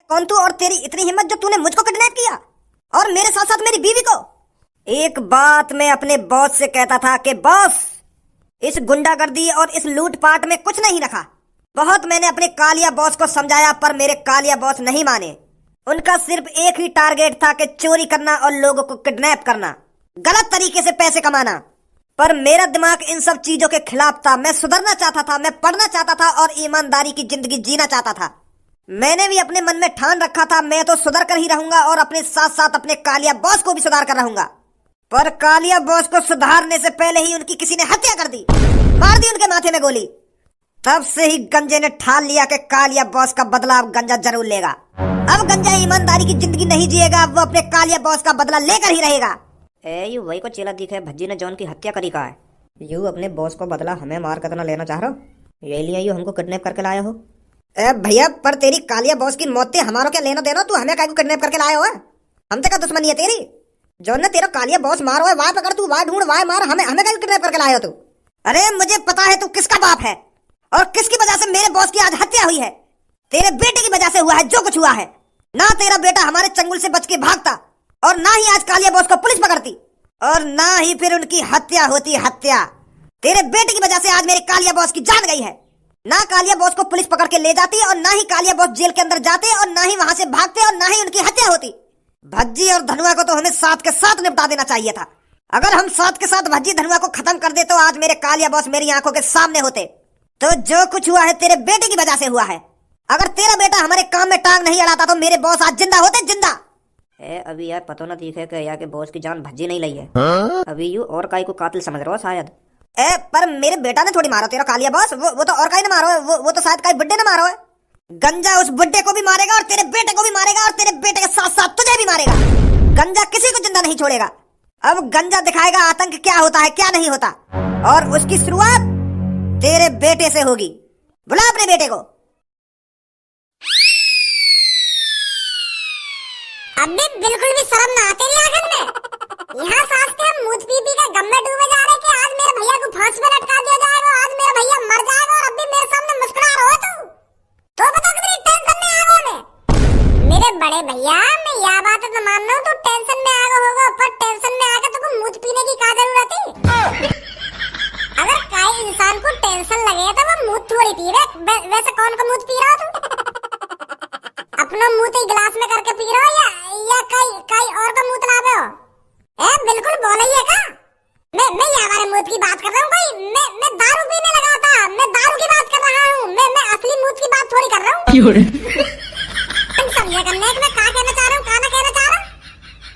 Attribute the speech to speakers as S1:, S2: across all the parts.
S1: कौन तू और तेरी इतनी हिम्मत जो तूने मुझको किडनैप किया और मेरे साथ साथ मेरी बीवी को? एक बात मैं अपने बॉस से कहता था कि बॉस, इस गुंडागर्दी और इस लूटपाट में कुछ नहीं रखा। बहुत मैंने अपने कालिया बॉस को समझाया पर मेरे कालिया बॉस नहीं माने। उनका सिर्फ एक ही टारगेट था कि चोरी करना और लोगों को किडनैप करना, गलत तरीके से पैसे कमाना। पर मेरा दिमाग इन सब चीजों के खिलाफ था। मैं सुधरना चाहता था, मैं पढ़ना चाहता था और ईमानदारी की जिंदगी जीना चाहता था। मैंने भी अपने मन में ठान रखा था मैं तो सुधर कर ही रहूंगा और अपने साथ साथ अपने कालिया बॉस को भी सुधार कर रहूंगा। पर कालिया बॉस को सुधारने से पहले ही उनकी किसी ने हत्या कर दी, मार दी उनके माथे में गोली। तब से ही गंजे ने ठान लिया कि कालिया बॉस का बदला अब गंजा जरूर लेगा। अब गंजा ईमानदारी की जिंदगी नहीं जिएगा, वो अपने कालिया बॉस का बदला लेकर ही रहेगा। यू वही को चेला दिखे भज्जी ने जॉन की हत्या करी का है। यू अपने बॉस को बदला हमें मार कर लेना चाह रहे हो, ये लिए यू हमको किडनैप करके लाया हो? भैया पर तेरी कालिया बॉस की मौत से हमारो क्या लेना देना? तू हमें काय को किडनैप करके लाया हो? हमसे क्या दुश्मनी है तेरी? जॉन ने तेरा कालिया बॉस मारो है, वहां पकड़, तू वहां ढूंढ, वहां मार, हमें काय को किडनैप करके लाया हो तू? अरे मुझे पता है तू किसका बाप है और किसकी वजह से मेरे बॉस की आज हत्या हुई है। तेरे बेटे की वजह से हुआ है जो कुछ हुआ है। ना तेरा बेटा हमारे चंगुल से बच के भागता और ना ही आज कालिया बॉस को पुलिस पकड़ती और ना ही फिर उनकी हत्या होती। हत्या तेरे बेटे की वजह से आज मेरे कालिया बॉस की जान गई है। ना कालिया बॉस को पुलिस पकड़ के ले जाती और ना ही कालिया बॉस जेल के अंदर जाते और ना ही वहां से भागते और ना ही उनकी हत्या होती। भज्जी और धनुआ को तो हमें साथ के साथ निपटा देना चाहिए था। अगर हम साथ के साथ भज्जी धनुआ को खत्म कर दे तो आज मेरे कालिया बॉस मेरी आंखों के सामने होते। तो जो कुछ हुआ है तेरे बेटे की वजह से हुआ है। अगर तेरा बेटा हमारे काम में टांग नहीं अड़ाता तो मेरे बॉस आज जिंदा होते, जिंदा। अभी यार पता ना दिखे कि यार के बॉस की जान भज्जी नहीं ली है। अभी यू और काई को कातिल समझ रहा हो शायद। पर मेरे बेटा ने थोड़ी मारा तेरा कालिया बॉस, वो तो और काई ने मारो है, वो तो शायद काई बुड्ढे ने मारो है। गंजा उस बुड्ढे को भी मारेगा और तेरे बेटे को भी मारेगा और तेरे बेटे के साथ साथ तुझे भी मारेगा। गंजा किसी को जिंदा नहीं छोड़ेगा। अब गंजा दिखाएगा आतंक क्या होता है क्या नहीं होता और उसकी शुरुआत तेरे बेटे से होगी। बुला अपने बेटे को।
S2: अबे बिल्कुल भी शर्म ना आती है आंगन में। यहाँ सास के हम मूत पी के गम में डूबे जा रहे कि आज मेरे भैया को फांसी पे लटका दिया जाएगा, आज मेरा भैया मर जाएगा और अब भी मेरे सामने मुस्कुरा रहा हो तू। तो बता कितनी टेंशन में आ गया मैं। मेरे बड़े भैया मैं यह बात तो मान रहा हूँ तू टेंशन में आ गया होगा, पर टेंशन में आके तुमको मूत पीने की क्या जरूरत है? अगर कोई इंसान को टेंशन लगे तो वो मूत थोड़ी पीवे। वैसे कौन का मूत पी रहा हो तू? अपना मुंह तो गिलास में करके पी रहे हो या कई और का मुंह लावे हो? बिल्कुल बोलिए का। मैं ये हमारे मुंह की बात कर रहा हूँ। कोई मैं दारू पीने लगा था, मैं दारू की बात कर रहा हूँ। मैं असली मुंह की बात थोड़ी कर रहा हूँ। तुम समझे करने कि मैं क्या कहना चाह रहा हूँ, क्या ना कहना चाह रहा हूँ।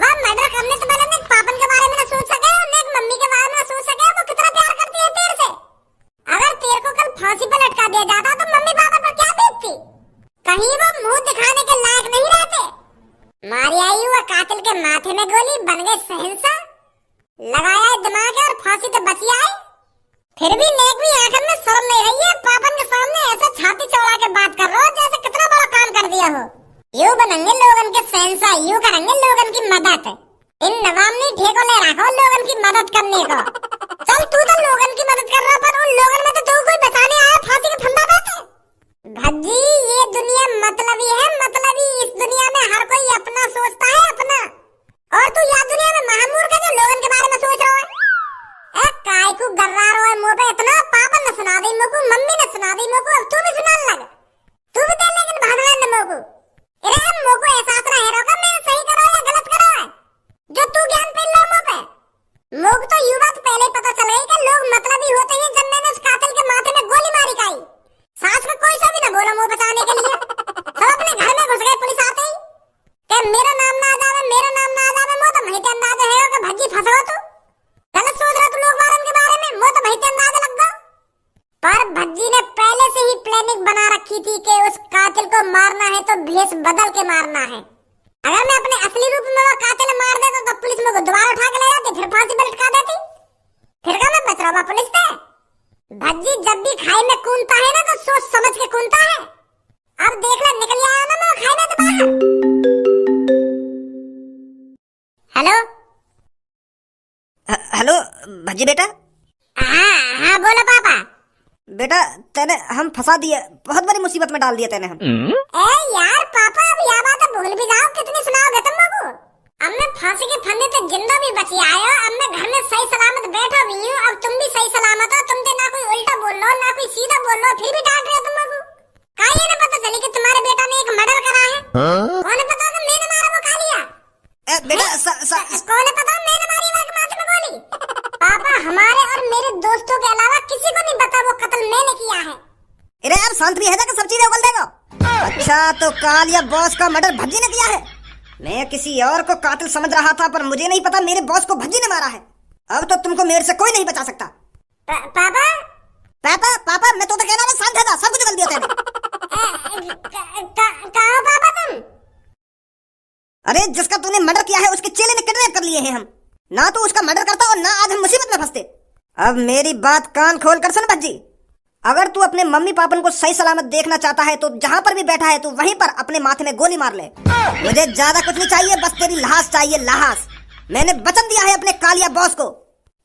S2: वह मर्डर करने से पहले एक पापन के बारे में ना सोच सके और एक मम्मी के बारे में ना सोच सके वो कितना प्यार करती है तेरे से। अगर तेरे को कल फांसी पे लटका दिया जाता तो मम्मी पापा पर क्या बीतती? कहीं वो मुंह दिखाने के लायक नहीं रहते। मारी आई हुआ कातिल के माथे में गोली, बन गए शहंशाह, लगाया दिमाग और फांसी तो बची आई। फिर भी नेक भी आंखन में शर्म नहीं रही है। पापन के सामने ऐसे छाती चौड़ा के बात कर रहे हो जैसे कितना बड़ा काम कर दिया हो। यूं बनेंगे लोगन के शहंशाह, यूं करेंगे लोगन की मदद। इन नवामनी ठेको ले रखो लोगन की मदद करने को। चल तू तो लोगन की मदद कर रहा पर उन लोगन में तो तू कोई बचाने आया फांसी के फंदा पे। भज्जी ये दुनिया मतलबी है, मतलबी। इस दुनिया में हर कोई अपना सोचता है अपना, और तू यह दुनिया में महामूर्ख है जो लोगन के बारे में सोच रहा है। काय को गर्रा रहा है मुंह पे इतना? पापा ने सुना दी मुझको, मम्मी ने सुना दी मुझको, अब तू भी सुनाने लग। तू भी दे लेकिन भागना न मुझको। अरे मुझको एहसास रहे रोका मैं सही करो या गलत करो है जो तू ज्ञान पे लो मुंह पे। मुझको तो युवा तो पहले ही पता चल गई कि लोग मतलबी होते हैं। जब मैंने उस कातिल के माथे में गोली मारी काई, सास में कोई सा भी ना बोला मुंह बचाने के लिए। सब अपने घर में घुस गए पुलिस आते ही कि मेरा नाम ना आ जावे, मेरा नाम ना आ जावे। मुझे तो वही अंदाजा है कि भज्जी फंसा हो तू। गलत सोच रहा तू लोग वारन के बारे में। मुझे तो वही अंदाजा लग गया। पर भज्जी ने पहले से ही प्लानिंग बना रखी थी कि उस कातिल को मारना है तो भेष बदल के मारना है। अगर मैं अपने असली रूप में वो कातिल मार देता तो पुलिस मुझे दोबारा उठा के ले जाती, फिर फांसी पे लटका देती। फिर क्या मैं बच रहा पुलिस से? भज्जी जब भी खाई में कूदता है ना तो सोच समझ के कूदता है। अब देख ले निकल आया ना मैं खाई में तो बाहर। हेलो
S1: हेलो भज्जी बेटा।
S2: हाँ बोलो पापा।
S1: बेटा तेने हम फंसा दिए, बहुत बड़ी मुसीबत में डाल दिया तेने हम।
S2: यार पापा अब यह कौन पता कि मैंने मारा वो कालिया?
S1: बेटा
S2: कौन पता मैंने मारी वो माथे में गोली? पापा, हमारे और मेरे दोस्तों के अलावा किसी को नहीं पता वो कत्ल मैंने किया है।
S1: अरे यार शांत भी है ना कि सब चीजें उगल देगा। अच्छा तो कालिया बॉस का मर्डर भज्जी ने किया है। मैं किसी और को कातिल समझ रहा था, पर मुझे नहीं पता मेरे बॉस को भज्जी ने मारा है। अब तो तुमको मेरे से कोई नहीं बचा सकता।
S2: पापा
S1: पापा पापा मैं तो कह रहा हूँ शांत है, सब कुछ उगल दिया तेने।
S2: कहाँ पापा तुम?
S1: अरे जिसका तूने मर्डर किया है उसके चेले ने किडनैप कर लिए हैं हम। ना तो उसका मर्डर करता और ना आज हम मुसीबत में फंसते। अब मेरी बात कान खोल कर सुन भज्जी, अगर तू अपने मम्मी पापन को सही सलामत देखना चाहता है तो जहाँ पर भी बैठा है तू वहीं पर अपने माथे में गोली मार ले। मुझे ज्यादा कुछ नहीं चाहिए, बस तेरी लाश चाहिए, लाश। मैंने वचन दिया है अपने कालिया बॉस को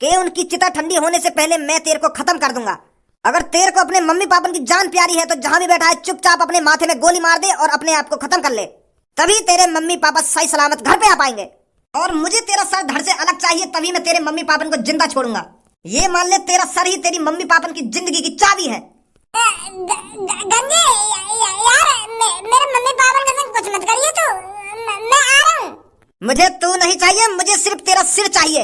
S1: कि उनकी चिता ठंडी होने से पहले मैं तेरे को खत्म कर दूंगा। अगर तेरे को अपने मम्मी पापन की जान प्यारी है तो जहाँ भी बैठा है चुपचाप अपने माथे में गोली मार दे और अपने आप को खत्म कर ले, तभी तेरे मम्मी पापा सही सलामत घर पे आ पाएंगे। और मुझे तेरा सर धड़ से अलग चाहिए, तभी मैं तेरे मम्मी पापन को जिंदा छोड़ूंगा। ये मान ले तेरा सर ही तेरी मम्मी पापन की जिंदगी की चाबी है।
S2: गंजे यार, मेरे मम्मी पापा के संग कुछ मत करिए तो मैं आ रहा हूँ।
S1: मुझे तू नहीं चाहिए, मुझे सिर्फ तेरा सिर चाहिए।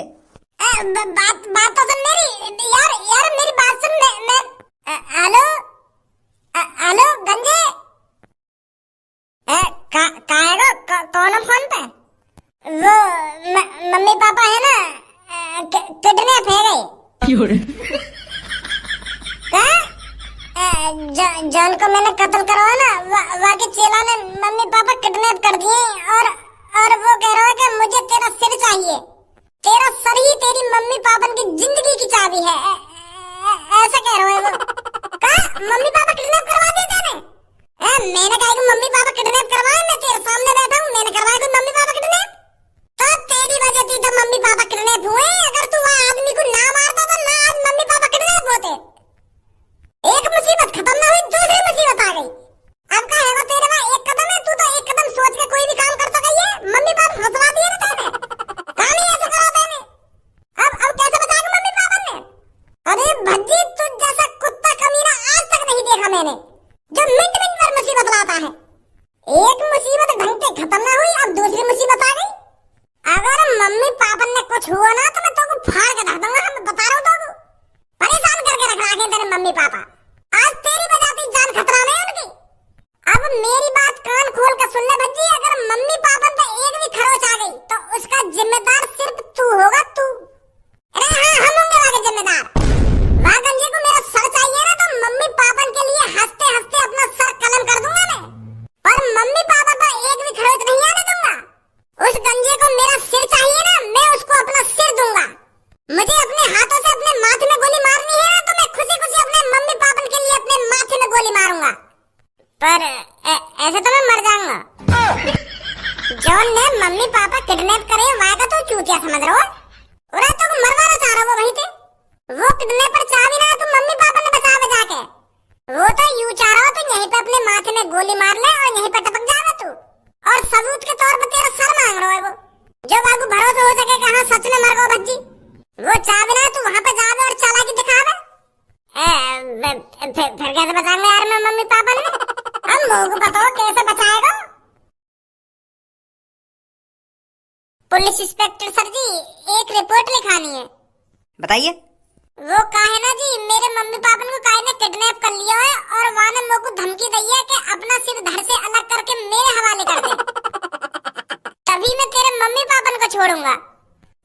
S2: बात तो सुन मेरी यार मेरी बात सुन। मैं हेलो हेलो गंजे, कौन है फोन पे? वो मम्मी पापा है ना, किडनैप है गए। जॉन को मैंने कत्ल करवाया ना, वाके चेला ने मम्मी पापा किडनैप कर दिए और वो कह रहा है कि मुझे तेरा सिर चाहिए। तेरा सर ही तेरी मम्मी पापन की जिंदगी की चाबी है, ऐसा कह रहा है वो। कहा मम्मी पापा किडनैप करवा दिए तेने? मैंने कहा कि मम्मी पापा किडनैप करवाए? मैं तेरे सामने बैठा हूँ, मैंने करवाया कोई मम्मी पापा किडनैप? तो तेरी वजह थी तो मम्मी पापा किडनैप हुए। अगर तू वहाँ आदमी को ना मारता तो ना आज मम्मी पापा किडनैप होते। एक मुसीबत खत्म ना हुई, दूसरी मुसीबत आ गई। अब का है वो तेरे वहाँ एक कदम है, तू तो एक कदम सोच के कोई भी काम कर सका। ये मम्मी पापा फंसवा दिए ना तेने, कहानी ऐसे करा तेने। अब कैसे बचाएगा मम्मी पापा ने? अरे भज्जी, तुझ जैसा कुत्ता कमीना आज तक नहीं देखा मैंने, जो मिनट मिनट पर मुसीबत लाता है। एक मुसीबत ढंग से खत्म ना हुई, अब दूसरी मुसीबत आ गई। अगर मम्मी पापा ने कुछ हुआ ना तो मैं तुमको फाड़ के रख दूंगा। मैं बता रहा हूँ तुमको, परेशान करके रख रखे तेरे मम्मी पापा। आज तेरी वजह से जान खतरा में है उनकी। अब मेरी बात कान खोल कर सुन ले भज्जी, अगर मम्मी पापा पे एक भी खरोच आ गई तो उसका जिम्मेदार सिर्फ तू होगा, तू। अरे हाँ, हम होंगे वाके जिम्मेदार। वहाँ गंजे को मेरा सर चाहिए ना, तो मम्मी पापा के लिए हंसते हंसते अपना सर कलम कर दूंगा मैं, पर मम्मी पापा पे एक भी खरोच नहीं आने दूंगा। उस गंजे को मेरा सिर चाहिए ना, मैं उसको अपना सिर दूंगा। मुझे अपने हाथों से अपने माथे में गोली मारनी है ना, तो मैं खुशी खुशी अपने मम्मी पापा के लिए अपने माथे में गोली मारूंगा। पर ऐसे तो मैं मर जाऊंगा। जॉन ने मम्मी पापा किडनैप करे, वहाँ का तो चूतिया समझ रहा हो, और तो मरवाना चाह रहा हो वहीं पे। वो किडनैपर चाह भी ना तो मम्मी पापा ने बचा के, वो तो यूं चाह रहा हो तो यहीं पे अपने माथे में गोली मार ले और यहीं पे टपक जाएगा तू, और सबूत के तौर पर तेरा सर मांग रहा है वो, जो बाबू भरोसा हो सके कि हाँ सच में मर गो भज्जी। वो चाह भी ना तू वहाँ पे जावे और चालाकी दिखावे। फिर कैसे बचाएंगे यार मैं मम्मी पापा ने? हम लोगों को बताओ कैसे बचाएगा? पुलिस इंस्पेक्टर सर जी, एक रिपोर्ट लिखानी है।
S1: बताइए।
S2: वो काहे ना जी, मेरे मम्मी पापा को काहे ने किडनैप कर लिया है और वहाँ ने मेरे को धमकी दी है कि अपना सिर धड़ से अलग करके मेरे हवाले कर दे, तभी मैं तेरे मम्मी पापा को छोड़ूंगा।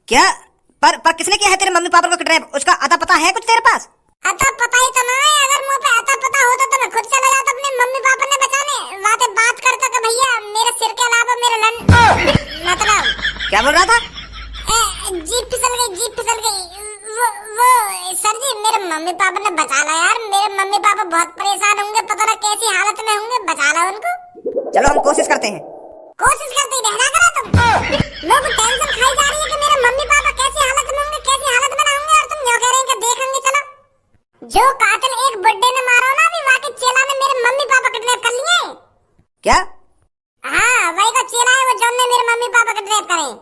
S1: क्या? पर किसने किया है तेरे मम्मी पापा को किडनैप? उसका अता पता है कुछ तेरे पास?
S2: अता पता ही तो ना है। अगर मुझे पे अता पता होता तो मैं खुद चला जाता अपने मम्मी पापा ने बचाने, वहाँ पे बात करता कि भैया मेरे सिर के अलावा मेरे मतलब
S1: क्या बोल रहा था?
S2: जीप फिसल गई। वो सर जी, मेरे मम्मी पापा ने बचा ला यार। मेरे मम्मी पापा बहुत परेशान होंगे, पता ना कैसी हालत में होंगे, बचा ला उनको।
S1: चलो हम कोशिश करते हैं।
S2: कोशिश करते ही रहना करा तुम। लोग टेंशन खाई जा रही है कि मेरे मम्मी पापा कैसी हालत में होंगे, कैसी हालत में ना होंगे, और तुम यूं कह रहे हैं कि देखेंगे। चलो, जो कातिल एक बुड्ढे ने मारा ना, अभी वहाँ के चेला ने मेरे मम्मी पापा किडनैप कर लिए।
S1: क्या?
S2: हाँ, वही का चेला है वो, जॉन ने मेरे मम्मी पापा किडनैप करे।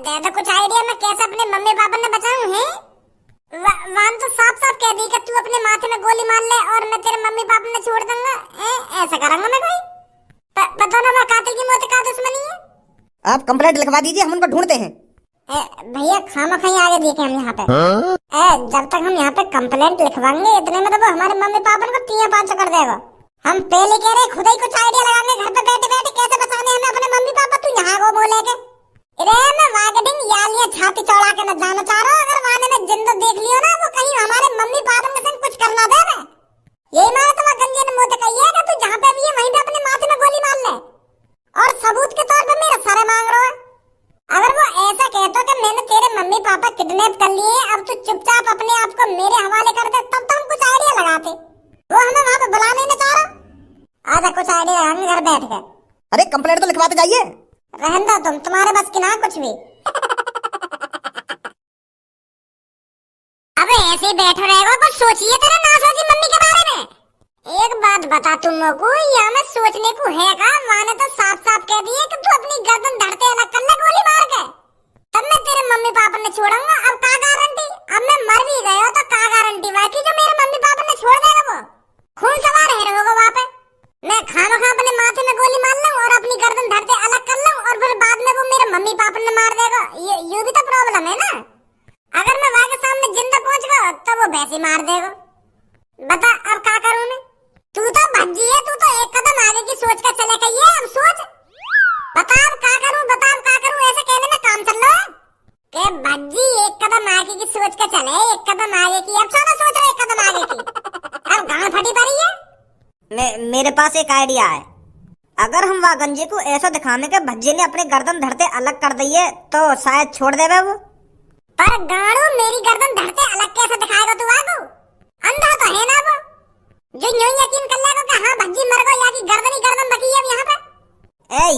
S2: दे दो कुछ आइडिया मैं कैसे अपने मम्मी पापा ने बचाऊं है? वान तो साफ साफ कह दी कि तू अपने माथे में गोली मार ले और मैं तेरे मम्मी पापा ने छोड़ दूंगा। ऐसा करूंगा मैं कोई? पता ना मैं
S1: आप कंप्लेंट लिखवा दीजिए, हम उनको ढूंढते हैं।
S2: भैया खामखा आगे देखे हम यहाँ पे। जब तक हम यहाँ पे कंप्लेंट लिखवाएंगे इतने में तो वो हमारे मम्मी पापा को 3-5 कर देगा। हम पहले कह रहे खुद ही कुछ आइडिया लगाएंगे घर पे बैठे बैठे कैसे बचाने हमें अपने मम्मी पापा। तू यहाँ को बोलेगे अरे मैं मार्केटिंग यालियां छाती चौड़ा के न जाना चाह रहा हूँ। अगर वाने में जिंदा देख लियो ना वो कहीं हमारे मम्मी पापा के संग कुछ करना दे। यही मारा तुम्हारा गंजे ने मुंह तक कही है कि तू जहाँ पे भी है वहीं पे अपने माथे में गोली मार ले और सबूत के तौर पे मेरा सर मांग रहा है। अगर वो ऐसा कहता कि मैंने तेरे मम्मी पापा किडनैप कर लिए, अब तू चुपचाप अपने आप को मेरे हवाले कर दे, तब तो हम कुछ आइडिया लगाते। वो हमें वहाँ पे बुलाने नहीं चाह रहा। आधा कुछ आइडिया लगाएंगे घर बैठ के।
S1: अरे कंप्लेंट तो लिखवाते जाइए।
S2: रहन दो तुम, तुम्हारे बस की ना कुछ भी। अब ऐसे ही बैठे रहेगा, कुछ सोचिए तेरे ना सोची मम्मी के बारे में। एक बात बता तुम लोगों को, यहाँ में सोचने को है का? माने तो साफ साफ कह दिए कि तू अपनी गर्दन धड़ते अलग कर ले गोली मार के, तब मैं तेरे मम्मी पापा ने छोड़ूंगा। अब का गारंटी? अब मैं मर भी गया तो का गारंटी बाकी जो मेरे मम्मी पापा ने छोड़ देगा वो खून सवार है होगा वहाँ पे। मैं खामखा अपने माथे में गोली मार लूं और अपनी गर्दन धड़ते अलग कर लूं और फिर बाद में वो मेरे मम्मी पापा ने मार देगा। ये भी तो प्रॉब्लम है ना। अगर मैं वहाँ के सामने जिंदा पहुंच गया तो वो वैसे मार देगा। बता अब क्या करूं मैं? तू तो भज्जी है, तू तो एक कदम आगे की सोच कर चले गई है। अब सोच, बताओ क्या करूं, बताओ क्या करूं। ऐसे कहने में काम चल रहा है कि भज्जी एक कदम आगे की सोच कर चले, एक कदम आगे की। अब सोच रहे एक कदम आगे की, अब गांड फटी पड़ी है।
S1: मेरे पास एक आइडिया है। अगर हम वहाँ गंजे को ऐसा दिखाने के भज्जे ने अपने गर्दन धरते अलग कर दिए तो शायद छोड़ देवे वो।
S2: पर गाड़ू मेरी गर्दन धरते अलग कैसे दिखाएगा तू? आगू अंधा तो है ना वो जो यूं यकीन कर लेगा कि हाँ भज्जी मर गई या कि गर्दन ही गर्दन बची है यहाँ पे।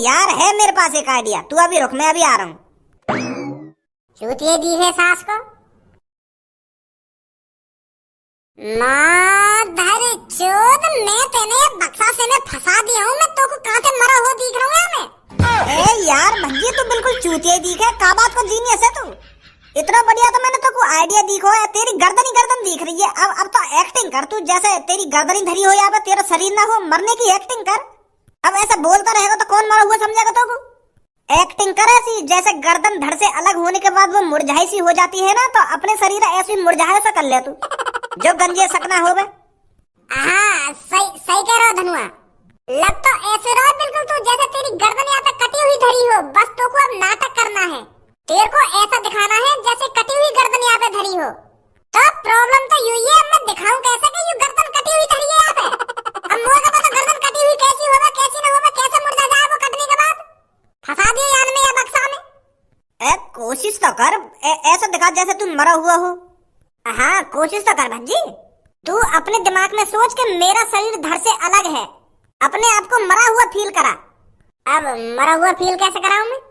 S1: यार है मेरे पास एक आइडिया, तू अभी रुक, मैं अभी आ रहा हूँ।
S2: चूतिए दी है सास को। माधर चोद, मैं तेने बक्सा से में फंसा दिया हूँ। मैं तो को कहाँ से मरा हो दिख रहा हूँ मैं।
S1: यार भज्जी तू बिल्कुल चूतिया दिख है। का बात को जीनियस है तू। इतना बढ़िया तो मैंने तो को आइडिया दिखो है। तेरी गर्दन ही गर्दन दिख रही है। अब तो एक्टिंग कर तू, जैसे तेरी गर्दन ही धरी हो या पे तेरा शरीर ना हो, मरने की एक्टिंग कर। अब ऐसा बोलता रहेगा तो कौन मरा हुआ समझेगा तो को? एक्टिंग कर ऐसी जैसे गर्दन धड़ से अलग होने के बाद वो मुरझाई सी हो जाती है ना, तो अपने शरीर ऐसी मुरझाए सा कर ले तू जो गंजे सकना हो बे।
S2: हाँ सही कह रहा धनुआ। लग तो ऐसे रहा बिल्कुल तू जैसे तेरी गर्दन यहाँ पे कटी हुई धरी हो। बस तो को अब नाटक करना है। तेरे को ऐसा दिखाना है जैसे कटी हुई गर्दन यहाँ पे धरी हो। तो प्रॉब्लम तो यही है, अब मैं दिखाऊं कैसे कि ये गर्दन कटी हुई धरी है यहाँ पे। अब मुझे का पता गर्दन कटी हुई कैसी होगा कैसी ना होगा, कैसे मुर्दा जाए वो कटने के बाद। फंसा दिया यार में या बक्सा में।
S1: कोशिश तो कर, ऐसा दिखा जैसे तू मरा हुआ हो।
S2: हाँ कोशिश तो कर भज्जी। तू अपने दिमाग में सोच के मेरा शरीर धड़ से अलग है, अपने आप को मरा हुआ फील करा। अब मरा हुआ फील कैसे कराऊं मैं?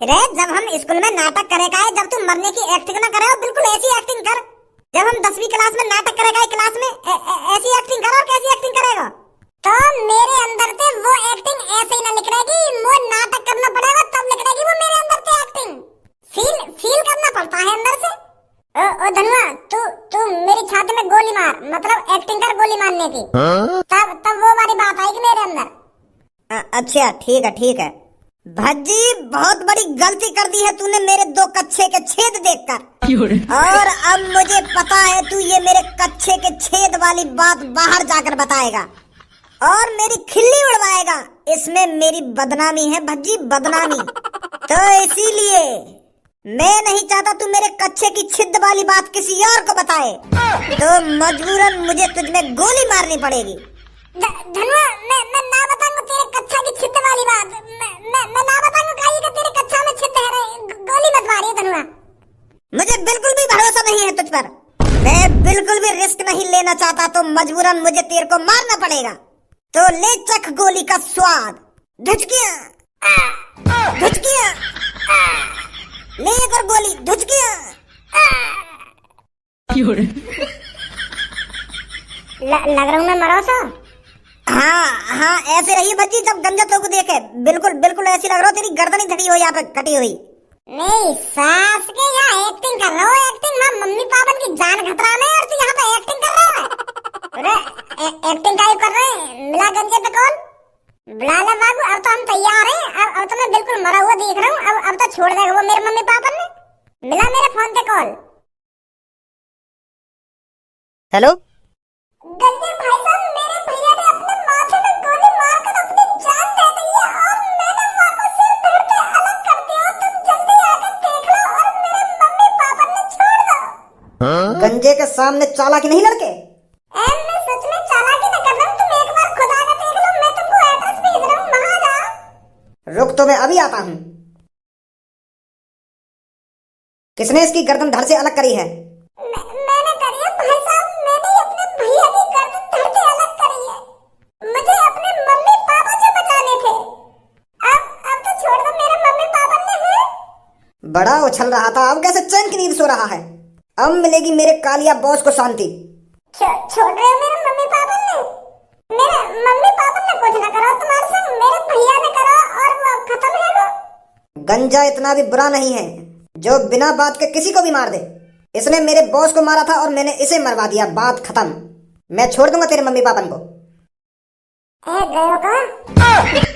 S1: रे जब हम स्कूल में नाटक करेगा, जब तू मरने की एक्टिंग ना करे बिल्कुल ऐसी एक्टिंग कर। जब हम 10वीं क्लास में नाटक करेगा क्लास में, ऐसी एक्टिंग कर। और कैसी एक्टिंग करेगा?
S2: तो मेरे अंदर से वो एक्टिंग ऐसे ही ना निकलेगी, वो नाटक करना पड़ेगा तब निकलेगी वो मेरे अंदर से एक्टिंग। फील करना पड़ता है अंदर से। ओ धनुआ, तू मेरी छाती में गोली मार, मतलब एक्टिंग कर गोली मारने की। तब वो वाली बात आएगी मेरे अंदर।
S1: अच्छा ठीक है। भज्जी बहुत बड़ी गलती कर दी है तूने मेरे 2 कच्छे के छेद देखकर। और अब मुझे पता है तू ये मेरे कच्छे के छेद वाली बात बाहर जाकर बताएगा और मेरी खिल्ली उड़वाएगा। इसमें मेरी बदनामी है भज्जी, बदनामी। तो इसीलिए मैं नहीं चाहता तू मेरे कच्छे की छिद वाली बात किसी और को बताए, तो मजबूरन मुझे तुझमें गोली मारनी पड़ेगी।
S2: धनुआ, मैं ना बताऊंगा तेरे कच्छा की छिद वाली बात। मैं ना बताऊंगा काई कि तेरे कच्छा में छिद है। गोली मत मारिए धनुआ।
S1: मुझे बिल्कुल भी भरोसा नहीं है तुझ पर। मैं बिल्कुल भी रिस्क नहीं लेना चाहता, तो मजबूरन मुझे तेरे को मारना पड़ेगा। तो ले चख गोली का स्वाद। धुचकियां ले कर गोली, धुचकियां।
S2: लग रहा हूँ मैं मरा सा।
S1: हाँ ऐसे रही भज्जी जब गंजा तो को देखे। बिल्कुल ऐसी लग रहा हो तेरी गर्दन ही धरी हो यहाँ पे कटी हुई।
S2: नहीं सास के यहाँ एक्टिंग कर रहा हो, एक्टिंग। मैं मम्मी पापा की जान खतरा में और तू यहाँ पे एक्टिंग कर रहा है। अरे एक्टिंग का कर रहे हैं। मिला गंजे पे कौन? बुला ले बाबू, अब तो हम तैयार हैं। अब तो मैं बिल्कुल मरा हुआ देख रहा हूँ। अब तो छोड़ देगा वो मेरे मम्मी पापा ने। मिला मेरे फोन पे कॉल।
S1: हेलो।
S2: गंजे भाई साहब, मेरे भैया ने अपने माथे में गोली मारकर अपनी जान दे दी है और मैंने मां को सिर धड़ के अलग कर दिया। तुम जल्दी आकर देख लो और मेरे मम्मी पापा ने छोड़ दो।
S1: गंजे के सामने चालाकी नहीं लड़के।
S2: मैं सच में चालाकी न कर रहा हूँ। तुम एक बार खुदा का देख लो, मैं तुमको एड्रेस भेज रहा हूँ, वहां जाओ।
S1: रुक तो मैं अभी आता हूँ। किसने इसकी गर्दन धड़ से अलग करी है?
S2: मैंने करी है भाई साहब। मैंने अपने भैया की गर्दन धड़ से अलग करी है। मुझे अपने मम्मी पापा से बचाने थे। अब तो छोड़ दो, मेरे मम्मी पापा ने है।
S1: बड़ा उछल रहा था, अब कैसे चैन की नींद सो रहा है? अब मिलेगी मेरे कालिया बॉस को शांति।
S2: छोड़ रहे हो मेरे मम्मी पापा ने? मेरे मम्मी पापा ने कुछ ना करो तुम्हारे संग, मेरे भैया ने करो और वो खत्म है वो।
S1: गंजा इतना भी बुरा नहीं है जो बिना बात के किसी को भी मार दे। इसने मेरे बॉस को मारा था और मैंने इसे मरवा दिया, बात खत्म। मैं छोड़ दूंगा तेरे मम्मी पापा को।
S2: गए हो का?